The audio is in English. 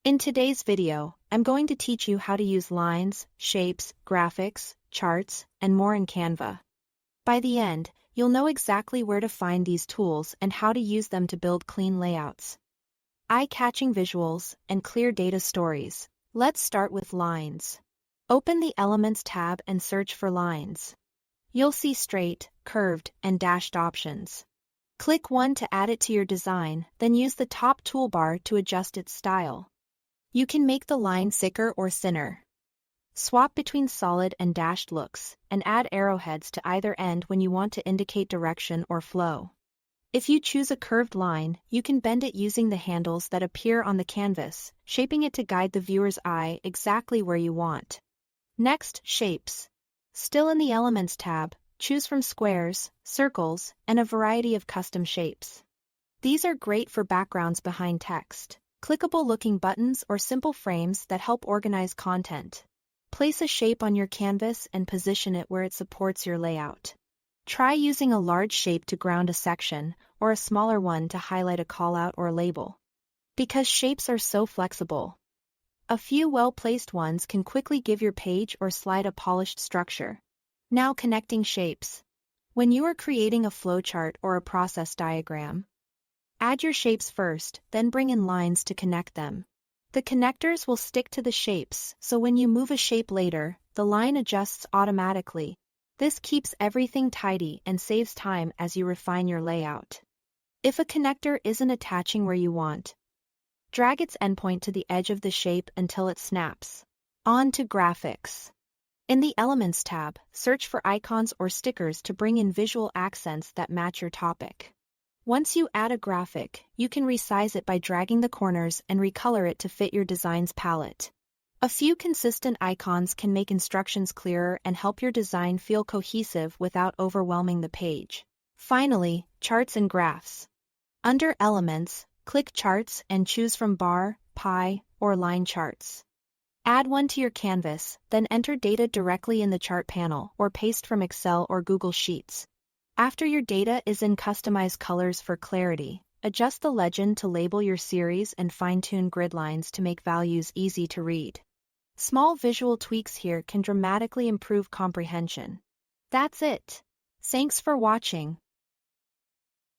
In today's video, I'm going to teach you how to use lines, shapes, graphics, charts, and more in Canva. By the end, you'll know exactly where to find these tools and how to use them to build clean layouts, eye-catching visuals, and clear data stories. Let's start with lines. Open the Elements tab and search for lines. You'll see straight, curved, and dashed options. Click one to add it to your design, then use the top toolbar to adjust its style. You can make the line thicker or thinner. Swap between solid and dashed looks, and add arrowheads to either end when you want to indicate direction or flow. If you choose a curved line, you can bend it using the handles that appear on the canvas, shaping it to guide the viewer's eye exactly where you want. Next, shapes. Still in the Elements tab, choose from squares, circles, and a variety of custom shapes. These are great for backgrounds behind text, clickable-looking buttons, or simple frames that help organize content. Place a shape on your canvas and position it where it supports your layout. Try using a large shape to ground a section, or a smaller one to highlight a callout or label. Because shapes are so flexible, a few well-placed ones can quickly give your page or slide a polished structure. Now, connecting shapes. When you are creating a flowchart or a process diagram, add your shapes first, then bring in lines to connect them. The connectors will stick to the shapes, so when you move a shape later, the line adjusts automatically. This keeps everything tidy and saves time as you refine your layout. If a connector isn't attaching where you want, drag its endpoint to the edge of the shape until it snaps. On to graphics. In the Elements tab, search for icons or stickers to bring in visual accents that match your topic. Once you add a graphic, you can resize it by dragging the corners and recolor it to fit your design's palette. A few consistent icons can make instructions clearer and help your design feel cohesive without overwhelming the page. Finally, charts and graphs. Under Elements, click Charts and choose from bar, pie, or line charts. Add one to your canvas, then enter data directly in the chart panel or paste from Excel or Google Sheets. After your data is in, customize colors for clarity. Adjust the legend to label your series and fine-tune grid lines to make values easy to read. Small visual tweaks here can dramatically improve comprehension. That's it. Thanks for watching.